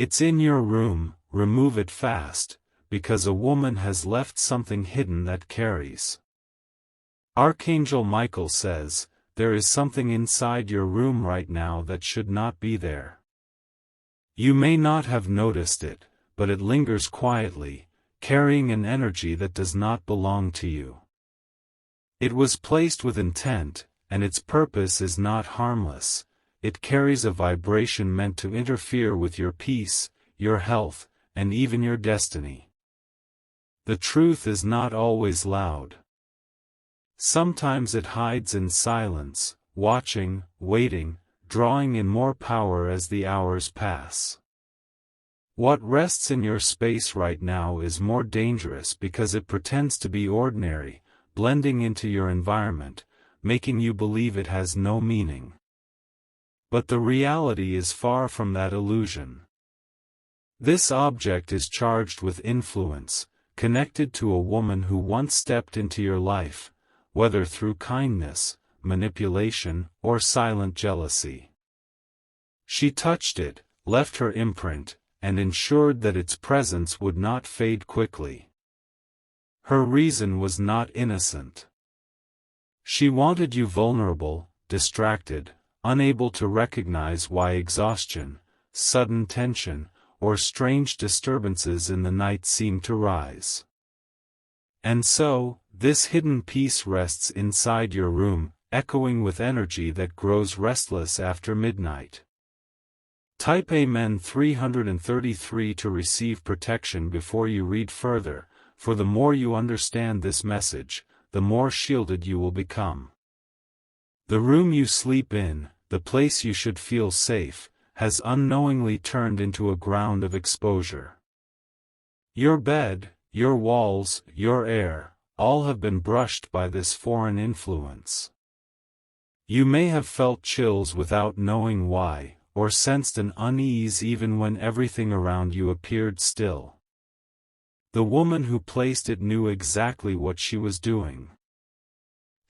It's in your room, remove it fast, because a woman has left something hidden that carries. Archangel Michael says, there is something inside your room right now that should not be there. You may not have noticed it, but it lingers quietly, carrying an energy that does not belong to you. It was placed with intent, and its purpose is not harmless. It carries a vibration meant to interfere with your peace, your health, and even your destiny. The truth is not always loud. Sometimes it hides in silence, watching, waiting, drawing in more power as the hours pass. What rests in your space right now is more dangerous because it pretends to be ordinary, blending into your environment, making you believe it has no meaning. But the reality is far from that illusion. This object is charged with influence, connected to a woman who once stepped into your life, whether through kindness, manipulation, or silent jealousy. She touched it, left her imprint, and ensured that its presence would not fade quickly. Her reason was not innocent. She wanted you vulnerable, distracted, unable to recognize why exhaustion, sudden tension, or strange disturbances in the night seemed to rise. And so, this hidden peace rests inside your room, echoing with energy that grows restless after midnight. Type Amen 333 to receive protection before you read further, for the more you understand this message, the more shielded you will become. The room you sleep in, the place you should feel safe, has unknowingly turned into a ground of exposure. Your bed, your walls, your air, all have been brushed by this foreign influence. You may have felt chills without knowing why, or sensed an unease even when everything around you appeared still. The woman who placed it knew exactly what she was doing.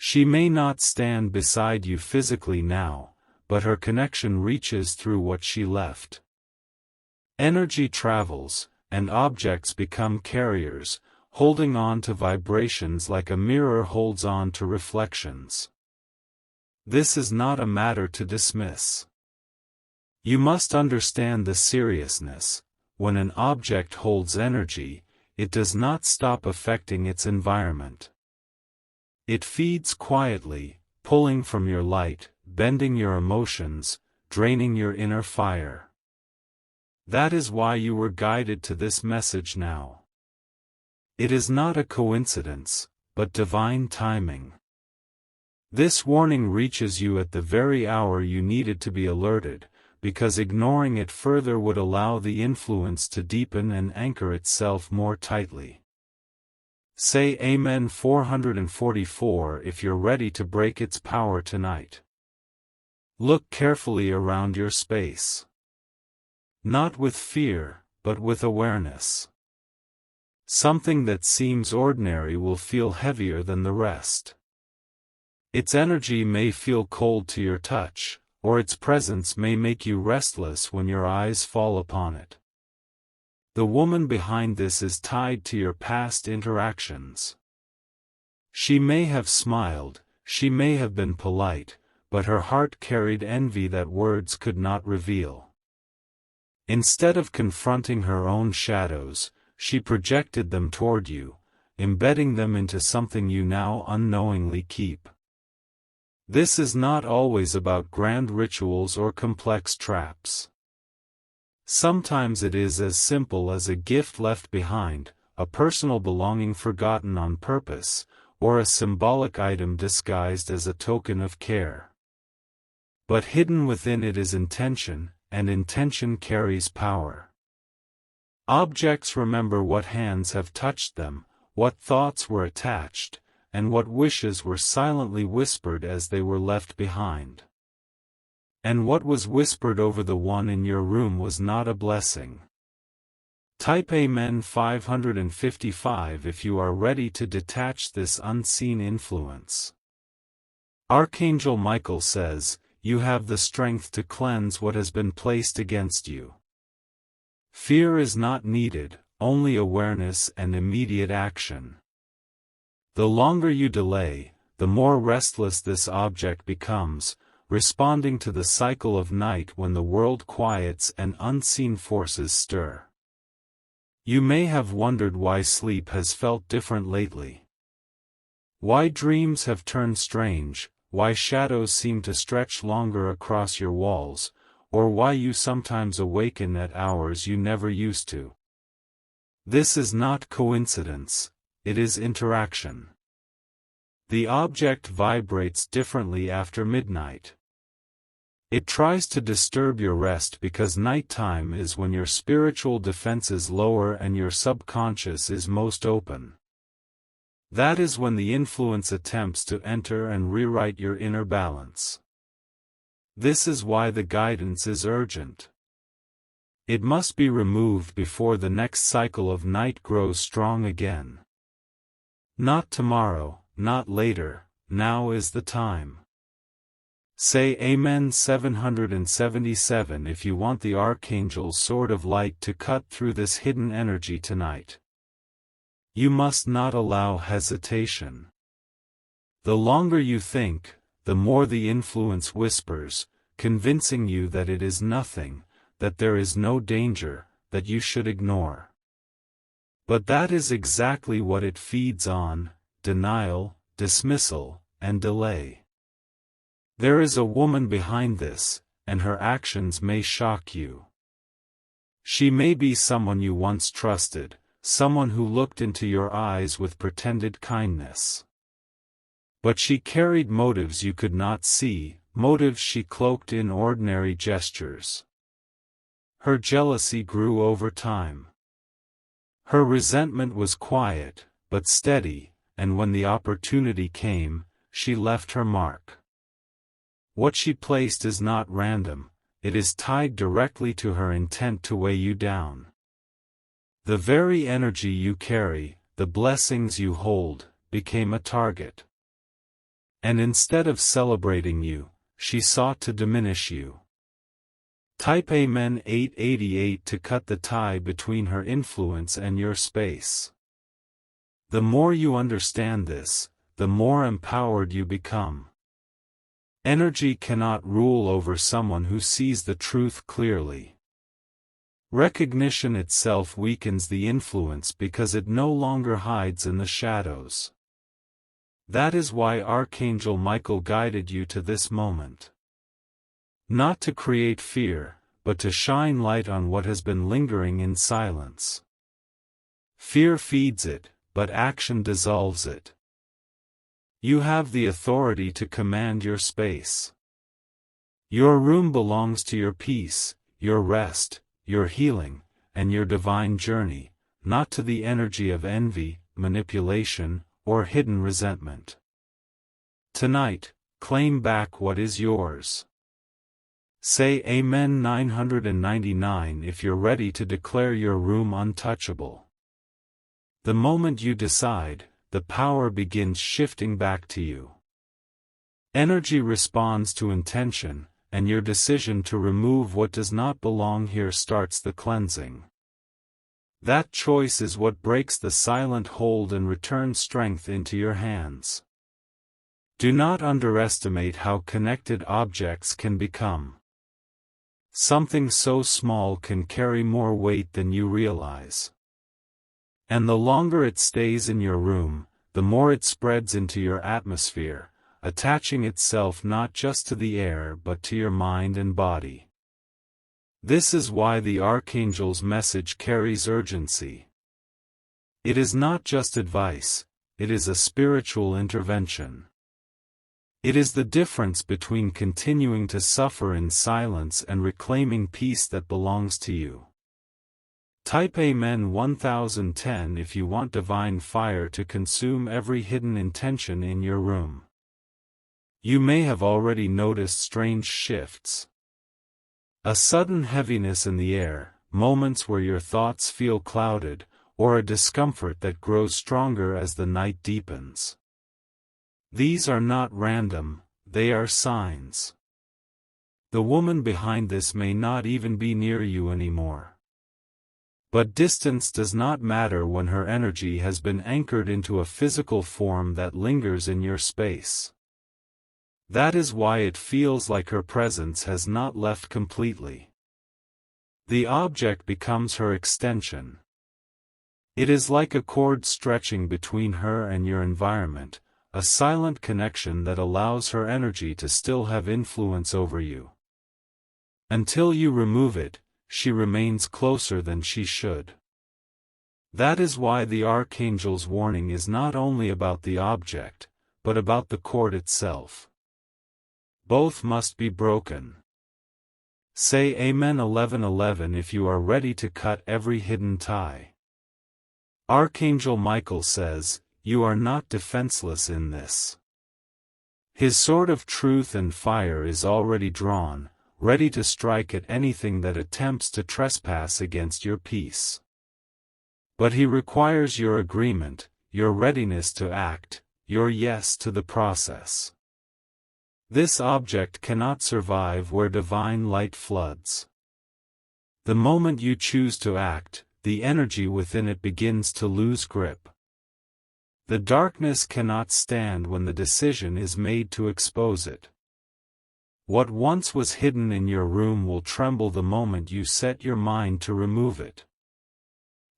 She may not stand beside you physically now, but her connection reaches through what she left. Energy travels, and objects become carriers, holding on to vibrations like a mirror holds on to reflections. This is not a matter to dismiss. You must understand the seriousness. When an object holds energy, it does not stop affecting its environment. It feeds quietly, pulling from your light, bending your emotions, draining your inner fire. That is why you were guided to this message now. It is not a coincidence, but divine timing. This warning reaches you at the very hour you needed to be alerted, because ignoring it further would allow the influence to deepen and anchor itself more tightly. Say Amen 444 if you're ready to break its power tonight. Look carefully around your space. Not with fear, but with awareness. Something that seems ordinary will feel heavier than the rest. Its energy may feel cold to your touch, or its presence may make you restless when your eyes fall upon it. The woman behind this is tied to your past interactions. She may have smiled, she may have been polite, but her heart carried envy that words could not reveal. Instead of confronting her own shadows, she projected them toward you, embedding them into something you now unknowingly keep. This is not always about grand rituals or complex traps. Sometimes it is as simple as a gift left behind, a personal belonging forgotten on purpose, or a symbolic item disguised as a token of care. But hidden within it is intention, and intention carries power. Objects remember what hands have touched them, what thoughts were attached, and what wishes were silently whispered as they were left behind. And what was whispered over the one in your room was not a blessing. Type Amen 555 if you are ready to detach this unseen influence. Archangel Michael says, you have the strength to cleanse what has been placed against you. Fear is not needed, only awareness and immediate action. The longer you delay, the more restless this object becomes, responding to the cycle of night when the world quiets and unseen forces stir. You may have wondered why sleep has felt different lately. Why dreams have turned strange, why shadows seem to stretch longer across your walls, or why you sometimes awaken at hours you never used to. This is not coincidence, it is interaction. The object vibrates differently after midnight. It tries to disturb your rest because nighttime is when your spiritual defenses lower and your subconscious is most open. That is when the influence attempts to enter and rewrite your inner balance. This is why the guidance is urgent. It must be removed before the next cycle of night grows strong again. Not tomorrow, not later, now is the time. Say Amen 777 if you want the Archangel's sword of light to cut through this hidden energy tonight. You must not allow hesitation. The longer you think, the more the influence whispers, convincing you that it is nothing, that there is no danger, that you should ignore. But that is exactly what it feeds on: denial, dismissal, and delay. There is a woman behind this, and her actions may shock you. She may be someone you once trusted, someone who looked into your eyes with pretended kindness. But she carried motives you could not see, motives she cloaked in ordinary gestures. Her jealousy grew over time. Her resentment was quiet, but steady, and when the opportunity came, she left her mark. What she placed is not random, it is tied directly to her intent to weigh you down. The very energy you carry, the blessings you hold, became a target. And instead of celebrating you, she sought to diminish you. Type Amen 888 to cut the tie between her influence and your space. The more you understand this, the more empowered you become. Energy cannot rule over someone who sees the truth clearly. Recognition itself weakens the influence because it no longer hides in the shadows. That is why Archangel Michael guided you to this moment. Not to create fear, but to shine light on what has been lingering in silence. Fear feeds it, but action dissolves it. You have the authority to command your space. Your room belongs to your peace, your rest, your healing, and your divine journey, not to the energy of envy, manipulation, or hidden resentment. Tonight, claim back what is yours. Say Amen 999 if you're ready to declare your room untouchable. The moment you decide, the power begins shifting back to you. Energy responds to intention, and your decision to remove what does not belong here starts the cleansing. That choice is what breaks the silent hold and returns strength into your hands. Do not underestimate how connected objects can become. Something so small can carry more weight than you realize. And the longer it stays in your room, the more it spreads into your atmosphere, attaching itself not just to the air but to your mind and body. This is why the Archangel's message carries urgency. It is not just advice, it is a spiritual intervention. It is the difference between continuing to suffer in silence and reclaiming peace that belongs to you. Type Amen 1010 if you want divine fire to consume every hidden intention in your room. You may have already noticed strange shifts. A sudden heaviness in the air, moments where your thoughts feel clouded, or a discomfort that grows stronger as the night deepens. These are not random, they are signs. The woman behind this may not even be near you anymore. But distance does not matter when her energy has been anchored into a physical form that lingers in your space. That is why it feels like her presence has not left completely. The object becomes her extension. It is like a cord stretching between her and your environment, a silent connection that allows her energy to still have influence over you. Until you remove it, she remains closer than she should. That is why the Archangel's warning is not only about the object, but about the cord itself. Both must be broken. Say Amen 11:11 if you are ready to cut every hidden tie. Archangel Michael says, "You are not defenseless in this." His sword of truth and fire is already drawn, ready to strike at anything that attempts to trespass against your peace. But he requires your agreement, your readiness to act, your yes to the process. This object cannot survive where divine light floods. The moment you choose to act, the energy within it begins to lose grip. The darkness cannot stand when the decision is made to expose it. What once was hidden in your room will tremble the moment you set your mind to remove it.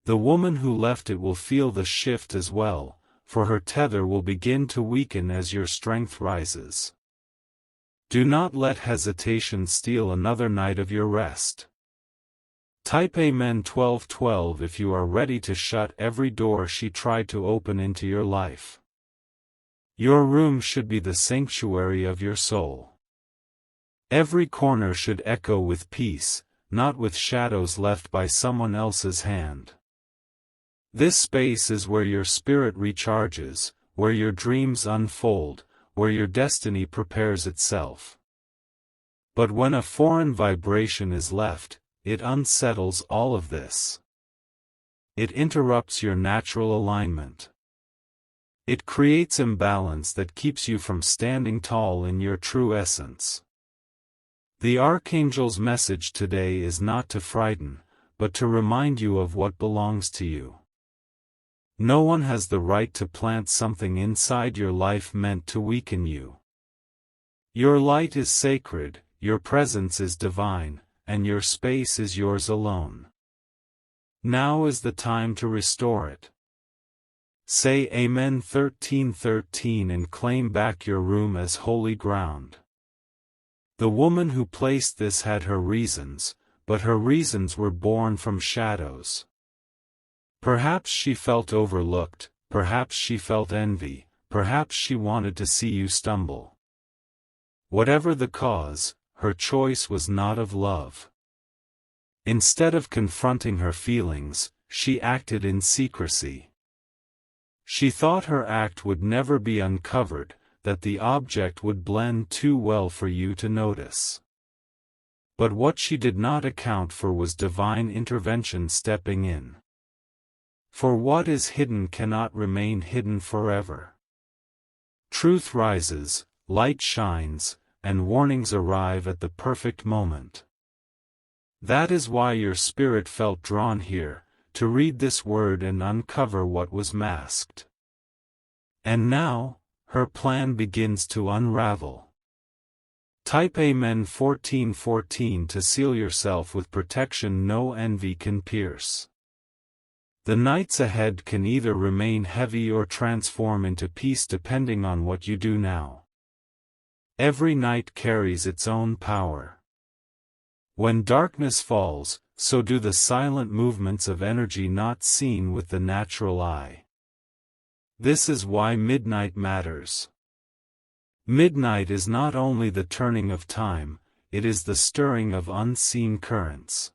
The woman who left it will feel the shift as well, for her tether will begin to weaken as your strength rises. Do not let hesitation steal another night of your rest. Type Amen 12:12 if you are ready to shut every door she tried to open into your life. Your room should be the sanctuary of your soul. Every corner should echo with peace, not with shadows left by someone else's hand. This space is where your spirit recharges, where your dreams unfold, where your destiny prepares itself. But when a foreign vibration is left, it unsettles all of this. It interrupts your natural alignment. It creates imbalance that keeps you from standing tall in your true essence. The Archangel's message today is not to frighten, but to remind you of what belongs to you. No one has the right to plant something inside your life meant to weaken you. Your light is sacred, your presence is divine, and your space is yours alone. Now is the time to restore it. Say Amen 13:13 and claim back your room as holy ground. The woman who placed this had her reasons, but her reasons were born from shadows. Perhaps she felt overlooked, perhaps she felt envy, perhaps she wanted to see you stumble. Whatever the cause, her choice was not of love. Instead of confronting her feelings, she acted in secrecy. She thought her act would never be uncovered, that the object would blend too well for you to notice. But what she did not account for was divine intervention stepping in. For what is hidden cannot remain hidden forever. Truth rises, light shines, and warnings arrive at the perfect moment. That is why your spirit felt drawn here, to read this word and uncover what was masked. And now, her plan begins to unravel. Type Amen 14:14 to seal yourself with protection no envy can pierce. The nights ahead can either remain heavy or transform into peace depending on what you do now. Every night carries its own power. When darkness falls, so do the silent movements of energy not seen with the natural eye. This is why midnight matters. Midnight is not only the turning of time, it is the stirring of unseen currents.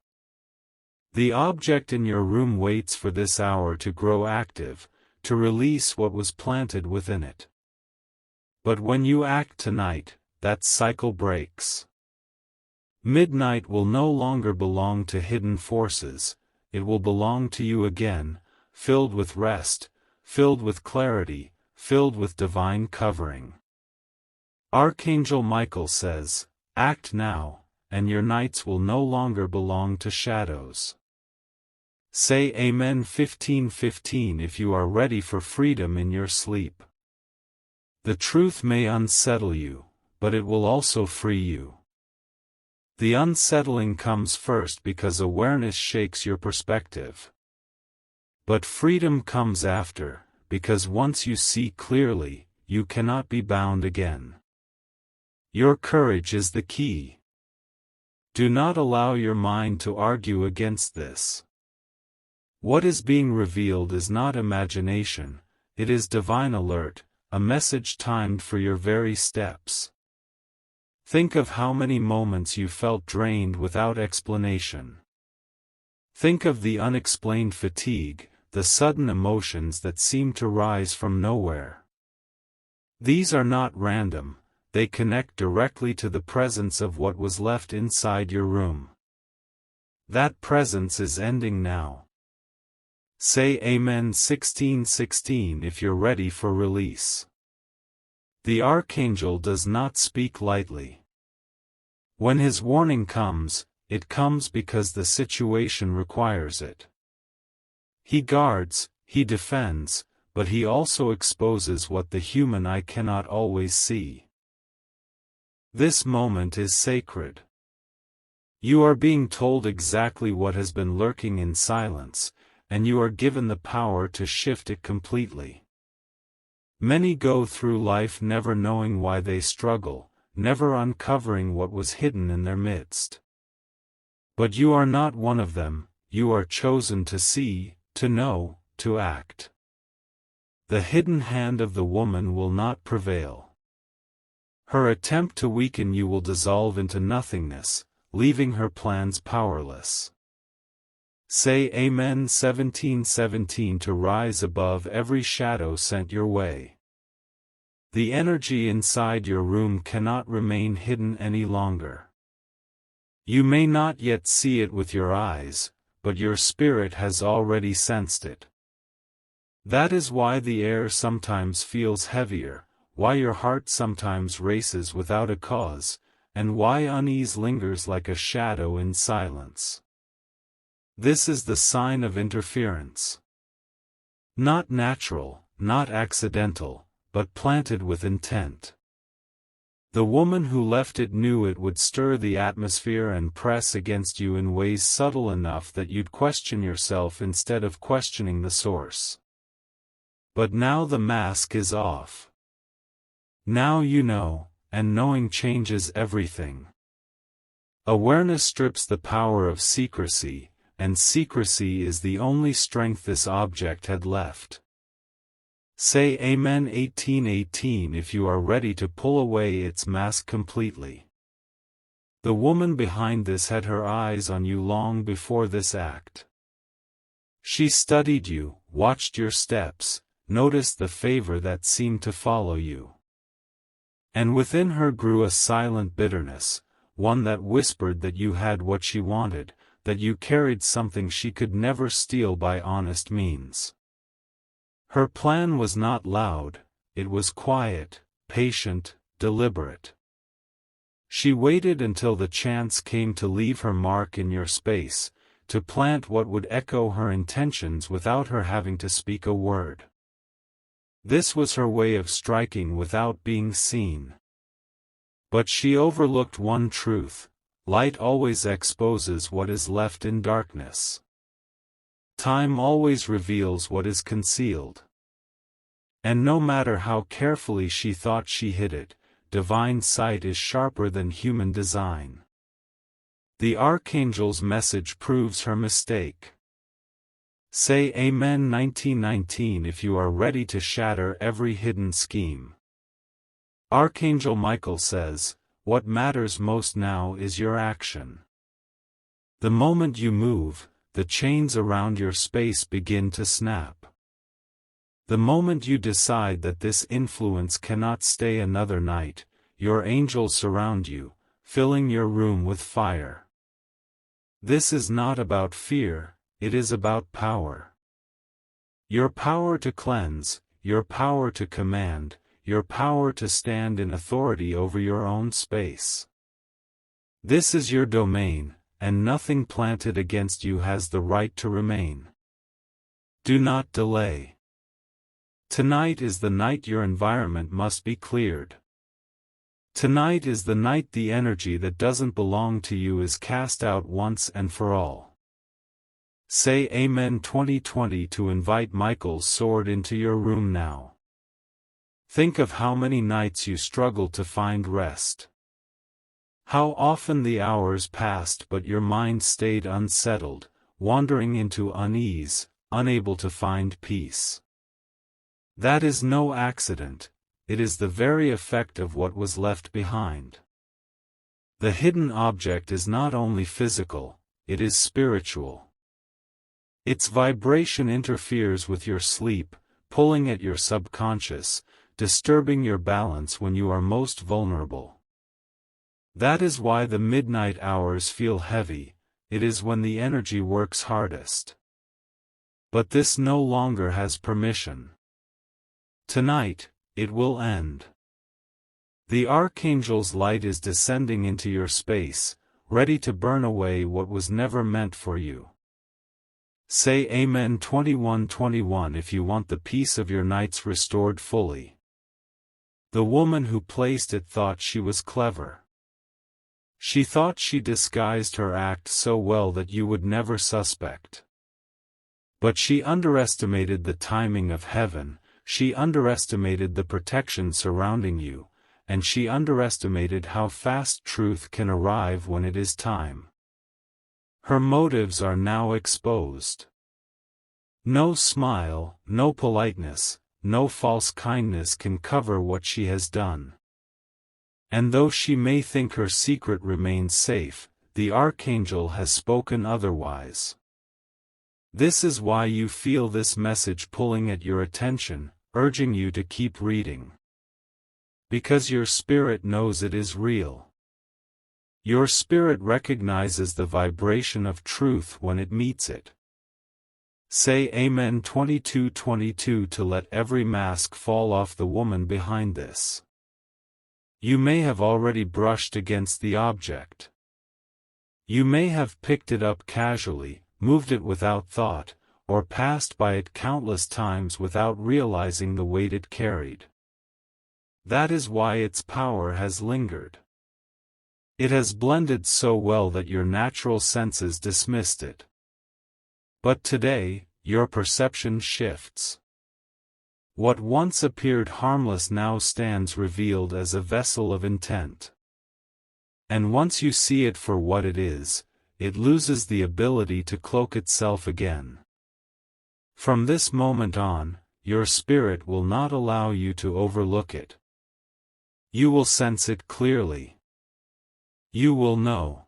The object in your room waits for this hour to grow active, to release what was planted within it. But when you act tonight, that cycle breaks. Midnight will no longer belong to hidden forces, it will belong to you again, filled with rest, filled with clarity, filled with divine covering. Archangel Michael says, "Act now, and your nights will no longer belong to shadows." Say Amen 15:15 if you are ready for freedom in your sleep. The truth may unsettle you, but it will also free you. The unsettling comes first because awareness shakes your perspective. But freedom comes after, because once you see clearly, you cannot be bound again. Your courage is the key. Do not allow your mind to argue against this. What is being revealed is not imagination, it is divine alert, a message timed for your very steps. Think of how many moments you felt drained without explanation. Think of the unexplained fatigue, the sudden emotions that seem to rise from nowhere. These are not random, they connect directly to the presence of what was left inside your room. That presence is ending now. Say Amen 16:16 if you're ready for release. The archangel does not speak lightly. When his warning comes, it comes because the situation requires it. He guards, he defends, but he also exposes what the human eye cannot always see. This moment is sacred. You are being told exactly what has been lurking in silence, and you are given the power to shift it completely. Many go through life never knowing why they struggle, never uncovering what was hidden in their midst. But you are not one of them, you are chosen to see, to know, to act. The hidden hand of the woman will not prevail. Her attempt to weaken you will dissolve into nothingness, leaving her plans powerless. Say Amen 17:17 to rise above every shadow sent your way. The energy inside your room cannot remain hidden any longer. You may not yet see it with your eyes, but your spirit has already sensed it. That is why the air sometimes feels heavier, why your heart sometimes races without a cause, and why unease lingers like a shadow in silence. This is the sign of interference. Not natural, not accidental, but planted with intent. The woman who left it knew it would stir the atmosphere and press against you in ways subtle enough that you'd question yourself instead of questioning the source. But now the mask is off. Now you know, and knowing changes everything. Awareness strips the power of secrecy, and secrecy is the only strength this object had left. Say Amen 18:18 if you are ready to pull away its mask completely. The woman behind this had her eyes on you long before this act. She studied you, watched your steps, noticed the favor that seemed to follow you. And within her grew a silent bitterness, one that whispered that you had what she wanted, that you carried something she could never steal by honest means. Her plan was not loud, it was quiet, patient, deliberate. She waited until the chance came to leave her mark in your space, to plant what would echo her intentions without her having to speak a word. This was her way of striking without being seen. But she overlooked one truth: light always exposes what is left in darkness. Time always reveals what is concealed. And no matter how carefully she thought she hid it, divine sight is sharper than human design. The archangel's message proves her mistake. Say Amen 19:19 if you are ready to shatter every hidden scheme. Archangel Michael says, what matters most now is your action. The moment you move, the chains around your space begin to snap. The moment you decide that this influence cannot stay another night, your angels surround you, filling your room with fire. This is not about fear, it is about power. Your power to cleanse, your power to command, your power to stand in authority over your own space. This is your domain, and nothing planted against you has the right to remain. Do not delay. Tonight is the night your environment must be cleared. Tonight is the night the energy that doesn't belong to you is cast out once and for all. Say Amen 2020 to invite Michael's sword into your room now. Think of how many nights you struggled to find rest. How often the hours passed but your mind stayed unsettled, wandering into unease, unable to find peace. That is no accident, it is the very effect of what was left behind. The hidden object is not only physical, it is spiritual. Its vibration interferes with your sleep, pulling at your subconscious, disturbing your balance when you are most vulnerable. That is why the midnight hours feel heavy, it is when the energy works hardest. But this no longer has permission. Tonight, it will end. The Archangel's light is descending into your space, ready to burn away what was never meant for you. Say Amen 2121 if you want the peace of your nights restored fully. The woman who placed it thought she was clever. She thought she disguised her act so well that you would never suspect. But she underestimated the timing of heaven, she underestimated the protection surrounding you, and she underestimated how fast truth can arrive when it is time. Her motives are now exposed. No smile, no politeness, no false kindness can cover what she has done. And though she may think her secret remains safe, the Archangel has spoken otherwise. This is why you feel this message pulling at your attention, urging you to keep reading. Because your spirit knows it is real. Your spirit recognizes the vibration of truth when it meets it. Say Amen 2222 to let every mask fall off the woman behind this. You may have already brushed against the object. You may have picked it up casually, moved it without thought, or passed by it countless times without realizing the weight it carried. That is why its power has lingered. It has blended so well that your natural senses dismissed it. But today, your perception shifts. What once appeared harmless now stands revealed as a vessel of intent. And once you see it for what it is, it loses the ability to cloak itself again. From this moment on, your spirit will not allow you to overlook it. You will sense it clearly. You will know.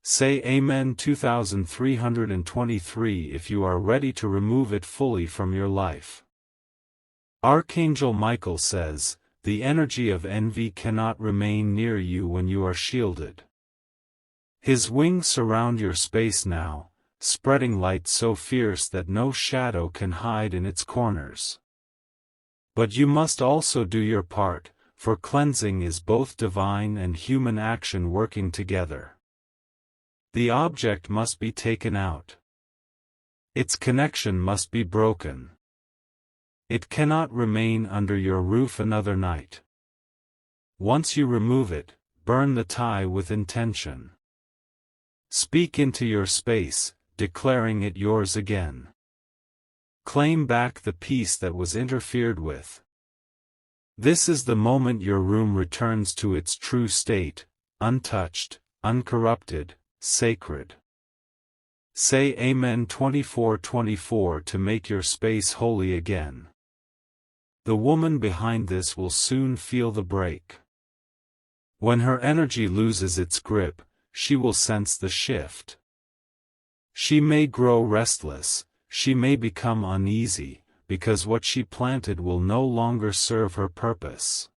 Say Amen 2323 if you are ready to remove it fully from your life. Archangel Michael says, the energy of envy cannot remain near you when you are shielded. His wings surround your space now, spreading light so fierce that no shadow can hide in its corners. But you must also do your part, for cleansing is both divine and human action working together. The object must be taken out. Its connection must be broken. It cannot remain under your roof another night. Once you remove it, burn the tie with intention. Speak into your space, declaring it yours again. Claim back the peace that was interfered with. This is the moment your room returns to its true state, untouched, uncorrupted, sacred. Say Amen 2424 to make your space holy again. The woman behind this will soon feel the break. When her energy loses its grip, she will sense the shift. She may grow restless, she may become uneasy, because what she planted will no longer serve her purpose.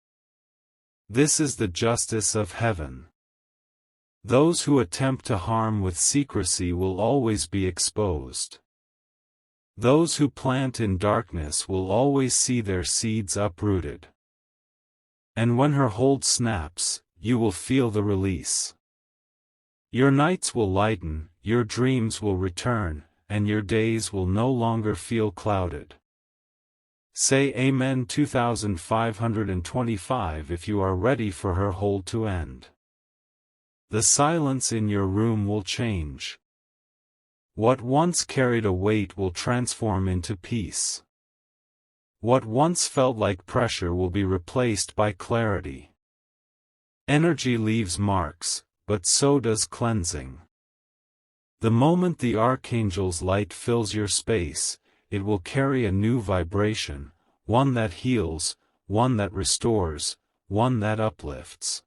This is the justice of heaven. Those who attempt to harm with secrecy will always be exposed. Those who plant in darkness will always see their seeds uprooted. And when her hold snaps, you will feel the release. Your nights will lighten, your dreams will return, and your days will no longer feel clouded. Say Amen 2525 if you are ready for her hold to end. The silence in your room will change. What once carried a weight will transform into peace. What once felt like pressure will be replaced by clarity. Energy leaves marks, but so does cleansing. The moment the Archangel's light fills your space, it will carry a new vibration, one that heals, one that restores, one that uplifts.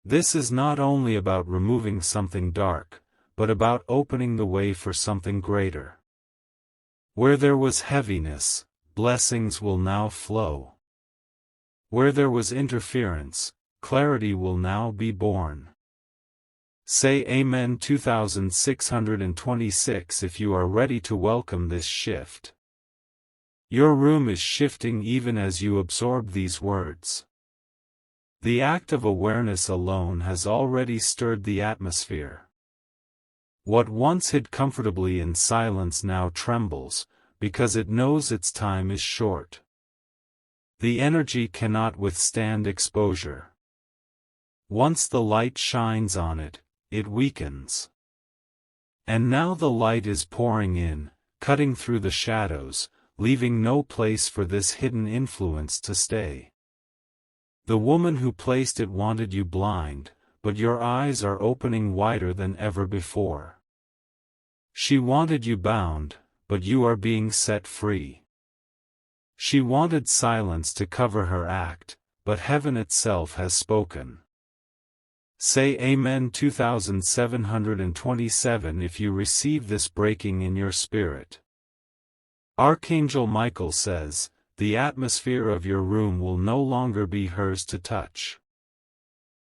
This is not only about removing something dark, but about opening the way for something greater. Where there was heaviness, blessings will now flow. Where there was interference, clarity will now be born. Say Amen 2626 if you are ready to welcome this shift. Your room is shifting even as you absorb these words. The act of awareness alone has already stirred the atmosphere. What once hid comfortably in silence now trembles, because it knows its time is short. The energy cannot withstand exposure. Once the light shines on it, it weakens. And now the light is pouring in, cutting through the shadows, leaving no place for this hidden influence to stay. The woman who placed it wanted you blind, but your eyes are opening wider than ever before. She wanted you bound, but you are being set free. She wanted silence to cover her act, but heaven itself has spoken. Say Amen 2727 if you receive this breaking in your spirit. Archangel Michael says, the atmosphere of your room will no longer be hers to touch.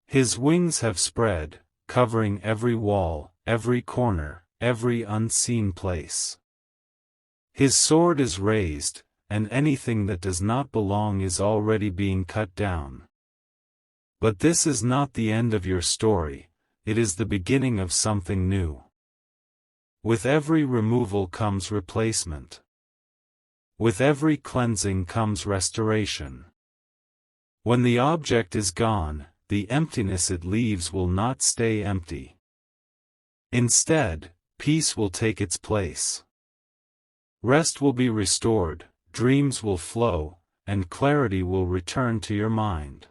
His wings have spread, covering every wall, every corner, every unseen place. His sword is raised, and anything that does not belong is already being cut down. But this is not the end of your story, it is the beginning of something new. With every removal comes replacement. With every cleansing comes restoration. When the object is gone, the emptiness it leaves will not stay empty. Instead, peace will take its place. Rest will be restored, dreams will flow, and clarity will return to your mind.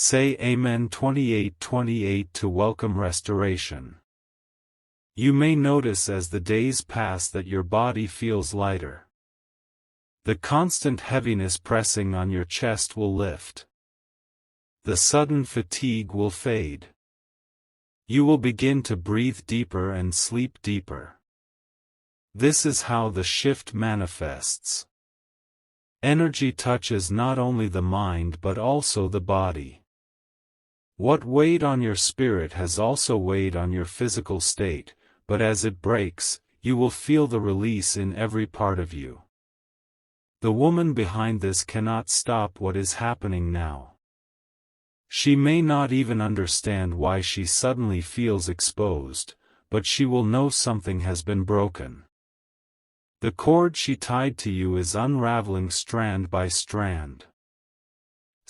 Say Amen 2828 to welcome restoration. You may notice as the days pass that your body feels lighter. The constant heaviness pressing on your chest will lift. The sudden fatigue will fade. You will begin to breathe deeper and sleep deeper. This is how the shift manifests. Energy touches not only the mind but also the body. What weighed on your spirit has also weighed on your physical state, but as it breaks, you will feel the release in every part of you. The woman behind this cannot stop what is happening now. She may not even understand why she suddenly feels exposed, but she will know something has been broken. The cord she tied to you is unraveling strand by strand.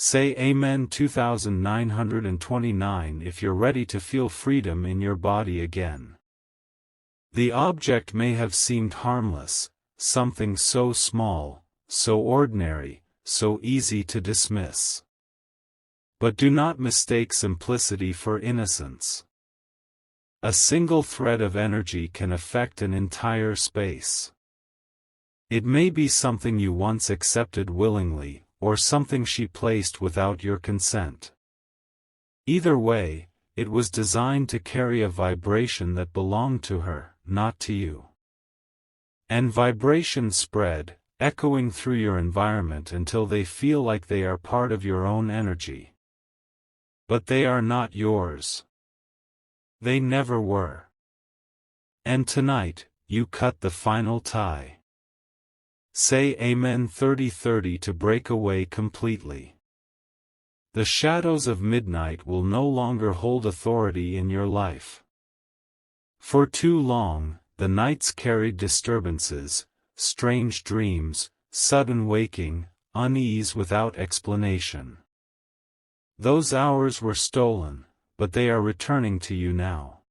Say Amen 2929 if you're ready to feel freedom in your body again. The object may have seemed harmless, something so small, so ordinary, so easy to dismiss. But do not mistake simplicity for innocence. A single thread of energy can affect an entire space. It may be something you once accepted willingly, or something she placed without your consent. Either way, it was designed to carry a vibration that belonged to her, not to you. And vibrations spread, echoing through your environment until they feel like they are part of your own energy. But they are not yours. They never were. And tonight, you cut the final tie. Say Amen 3030 to break away completely. The shadows of midnight will no longer hold authority in your life. For too long, the nights carried disturbances, strange dreams, sudden waking, unease without explanation. Those hours were stolen, but they are returning to you now.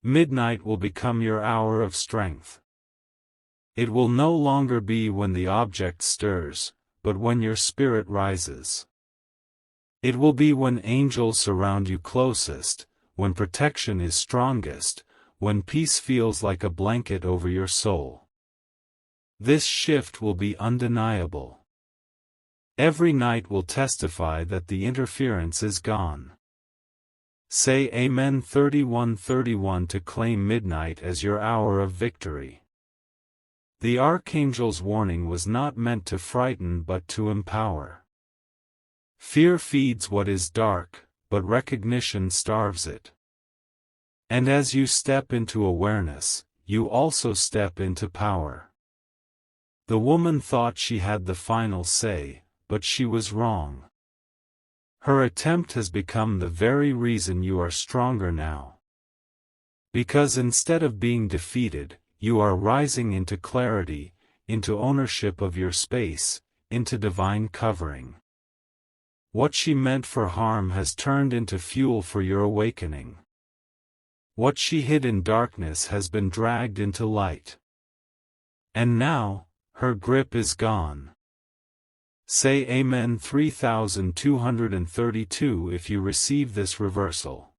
Midnight will become your hour of strength. It will no longer be when the object stirs, but when your spirit rises. It will be when angels surround you closest, when protection is strongest, when peace feels like a blanket over your soul. This shift will be undeniable. Every night will testify that the interference is gone. Say Amen 31:31 to claim midnight as your hour of victory. The archangel's warning was not meant to frighten but to empower. Fear feeds what is dark, but recognition starves it. And as you step into awareness, you also step into power. The woman thought she had the final say, but she was wrong. Her attempt has become the very reason you are stronger now. Because instead of being defeated, you are rising into clarity, into ownership of your space, into divine covering. What she meant for harm has turned into fuel for your awakening. What she hid in darkness has been dragged into light. And now, her grip is gone. Say Amen 3232 if you receive this reversal.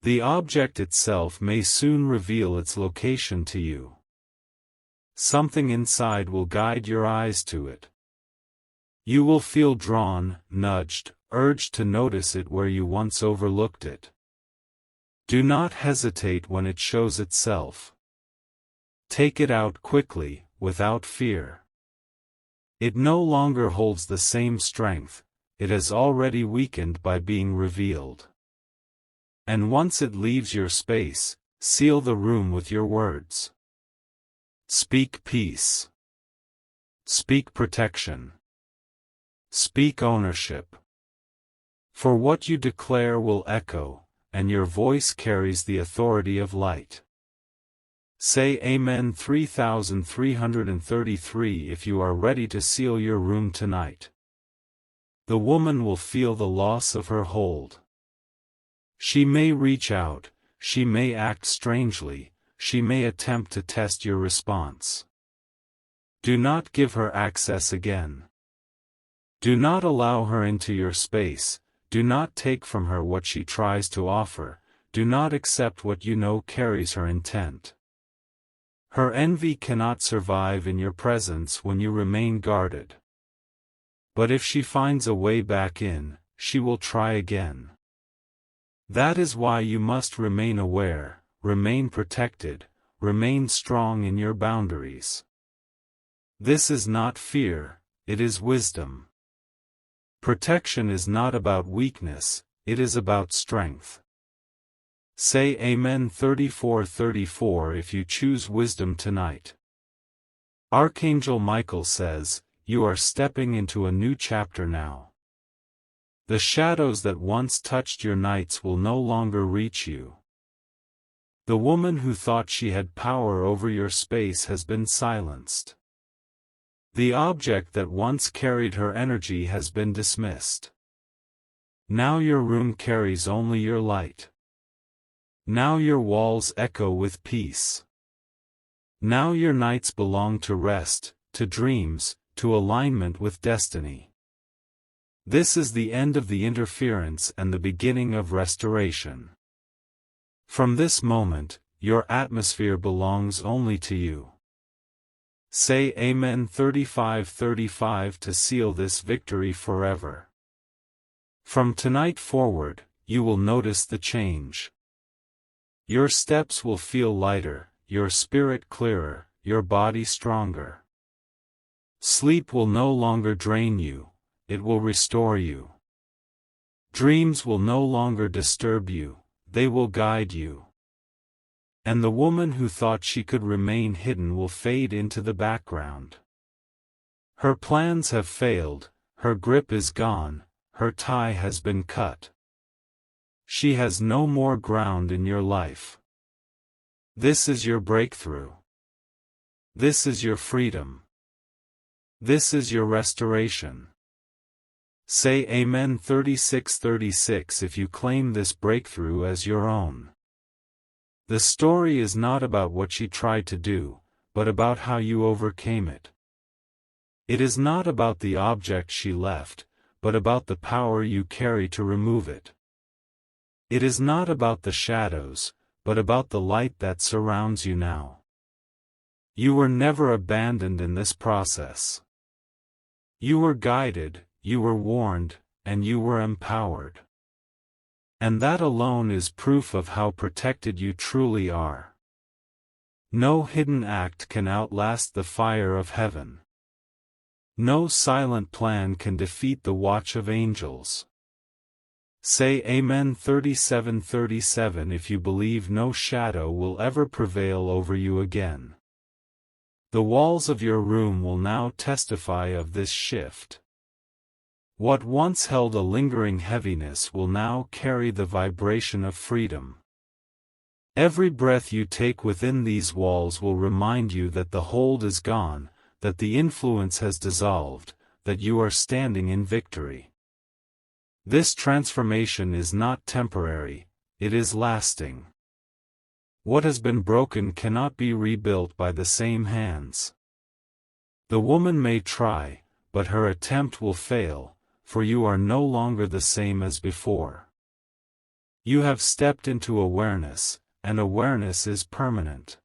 The object itself may soon reveal its location to you. Something inside will guide your eyes to it. You will feel drawn, nudged, urged to notice it where you once overlooked it. Do not hesitate when it shows itself. Take it out quickly, without fear. It no longer holds the same strength, it has already weakened by being revealed. And once it leaves your space, seal the room with your words. Speak peace. Speak protection. Speak ownership. For what you declare will echo, and your voice carries the authority of light. Say Amen 3333 if you are ready to seal your room tonight. The woman will feel the loss of her hold. She may reach out, she may act strangely, she may attempt to test your response. Do not give her access again. Do not allow her into your space, do not take from her what she tries to offer, do not accept what you know carries her intent. Her envy cannot survive in your presence when you remain guarded. But if she finds a way back in, she will try again. That is why you must remain aware, remain protected, remain strong in your boundaries. This is not fear, it is wisdom. Protection is not about weakness, it is about strength. Say Amen 3434 if you choose wisdom tonight. Archangel Michael says, you are stepping into a new chapter now. The shadows that once touched your nights will no longer reach you. The woman who thought she had power over your space has been silenced. The object that once carried her energy has been dismissed. Now your room carries only your light. Now your walls echo with peace. Now your nights belong to rest, to dreams, to alignment with destiny. This is the end of the interference and the beginning of restoration. From this moment, your atmosphere belongs only to you. Say Amen 3535 to seal this victory forever. From tonight forward, you will notice the change. Your steps will feel lighter, your spirit clearer, your body stronger. Sleep will no longer drain you, it will restore you. Dreams will no longer disturb you, they will guide you. And the woman who thought she could remain hidden will fade into the background. Her plans have failed, her grip is gone, her tie has been cut. She has no more ground in your life. This is your breakthrough. This is your freedom. This is your restoration. Say Amen 36:36 if you claim this breakthrough as your own. The story is not about what she tried to do, but about how you overcame it. It is not about the object she left, but about the power you carry to remove it. It is not about the shadows, but about the light that surrounds you now. You were never abandoned in this process. You were guided, you were warned, and you were empowered. And that alone is proof of how protected you truly are. No hidden act can outlast the fire of heaven. No silent plan can defeat the watch of angels. Say Amen 37:37 if you believe no shadow will ever prevail over you again. The walls of your room will now testify of this shift. What once held a lingering heaviness will now carry the vibration of freedom. Every breath you take within these walls will remind you that the hold is gone, that the influence has dissolved, that you are standing in victory. This transformation is not temporary, it is lasting. What has been broken cannot be rebuilt by the same hands. The woman may try, but her attempt will fail, for you are no longer the same as before. You have stepped into awareness, and awareness is permanent.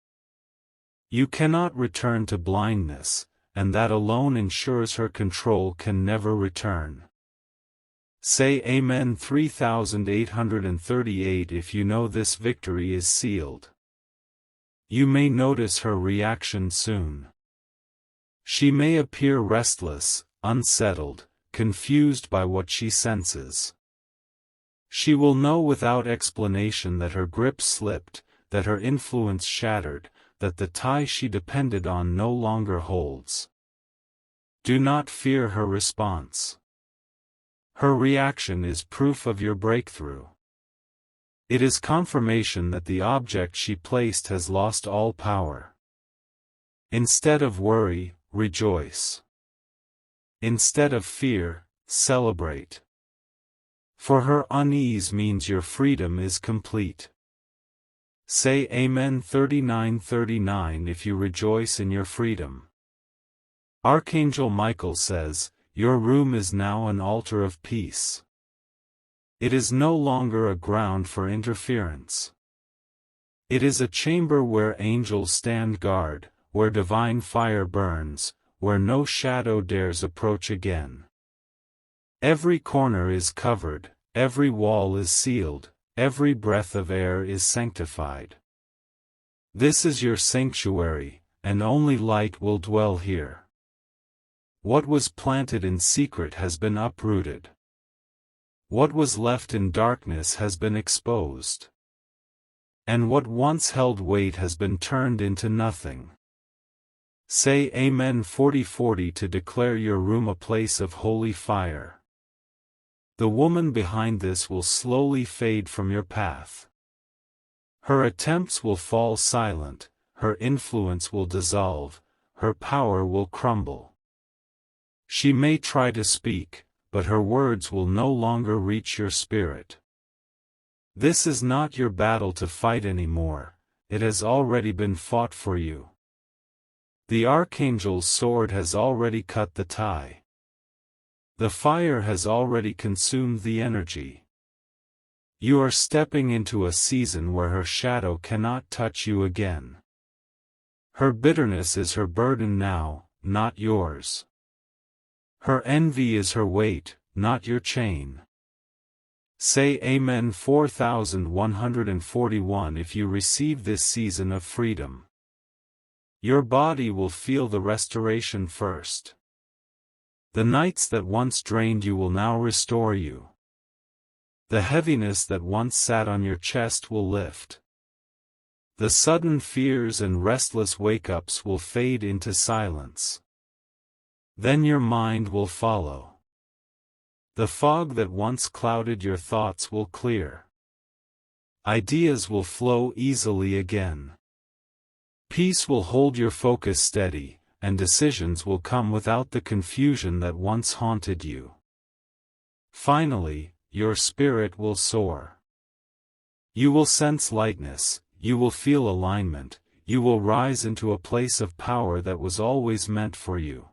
You cannot return to blindness, and that alone ensures her control can never return. Say Amen 3838 if you know this victory is sealed. You may notice her reaction soon. She may appear restless, unsettled, confused by what she senses. She will know without explanation that her grip slipped, that her influence shattered, that the tie she depended on no longer holds. Do not fear her response. Her reaction is proof of your breakthrough. It is confirmation that the object she placed has lost all power. Instead of worry, rejoice. Instead of fear, celebrate. For her unease means your freedom is complete. Say Amen 39:39 if you rejoice in your freedom. Archangel Michael says, your room is now an altar of peace. It is no longer a ground for interference. It is a chamber where angels stand guard, where divine fire burns, where no shadow dares approach again. Every corner is covered, every wall is sealed, every breath of air is sanctified. This is your sanctuary, and only light will dwell here. What was planted in secret has been uprooted. What was left in darkness has been exposed. And what once held weight has been turned into nothing. Say Amen 40:40 to declare your room a place of holy fire. The woman behind this will slowly fade from your path. Her attempts will fall silent, her influence will dissolve, her power will crumble. She may try to speak, but her words will no longer reach your spirit. This is not your battle to fight anymore, it has already been fought for you. The archangel's sword has already cut the tie. The fire has already consumed the energy. You are stepping into a season where her shadow cannot touch you again. Her bitterness is her burden now, not yours. Her envy is her weight, not your chain. Say Amen 4141 if you receive this season of freedom. Your body will feel the restoration first. The nights that once drained you will now restore you. The heaviness that once sat on your chest will lift. The sudden fears and restless wake-ups will fade into silence. Then your mind will follow. The fog that once clouded your thoughts will clear. Ideas will flow easily again. Peace will hold your focus steady, and decisions will come without the confusion that once haunted you. Finally, your spirit will soar. You will sense lightness, you will feel alignment, you will rise into a place of power that was always meant for you.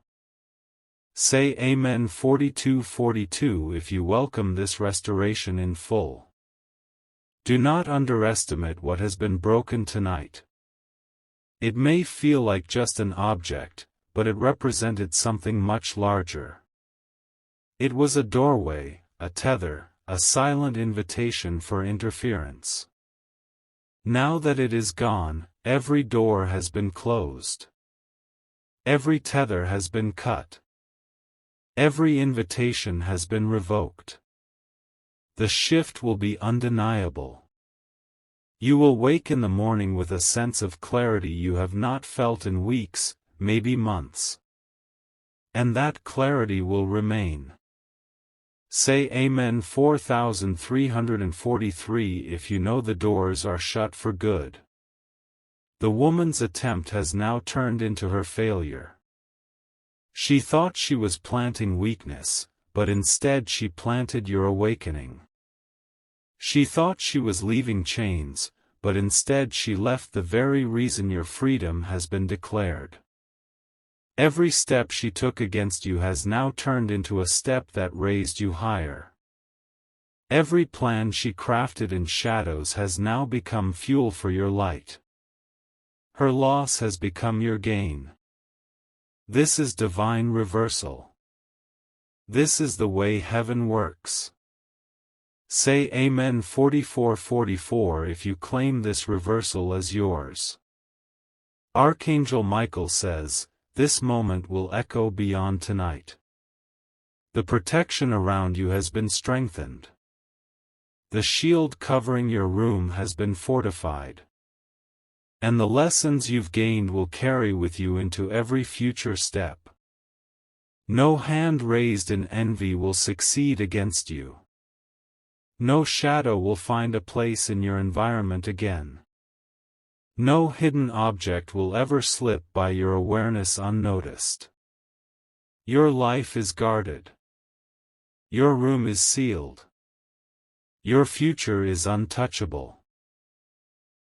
Say Amen 42:42 if you welcome this restoration in full. Do not underestimate what has been broken tonight. It may feel like just an object, but it represented something much larger. It was a doorway, a tether, a silent invitation for interference. Now that it is gone, every door has been closed. Every tether has been cut. Every invitation has been revoked. The shift will be undeniable. You will wake in the morning with a sense of clarity you have not felt in weeks, maybe months. And that clarity will remain. Say Amen 4343 if you know the doors are shut for good. The woman's attempt has now turned into her failure. She thought she was planting weakness, but instead she planted your awakening. She thought she was leaving chains, but instead she left the very reason your freedom has been declared. Every step she took against you has now turned into a step that raised you higher. Every plan she crafted in shadows has now become fuel for your light. Her loss has become your gain. This is divine reversal. This is the way heaven works. Say Amen 44:44 if you claim this reversal as yours. Archangel Michael says, this moment will echo beyond tonight. The protection around you has been strengthened. The shield covering your room has been fortified. And the lessons you've gained will carry with you into every future step. No hand raised in envy will succeed against you. No shadow will find a place in your environment again. No hidden object will ever slip by your awareness unnoticed. Your life is guarded. Your room is sealed. Your future is untouchable.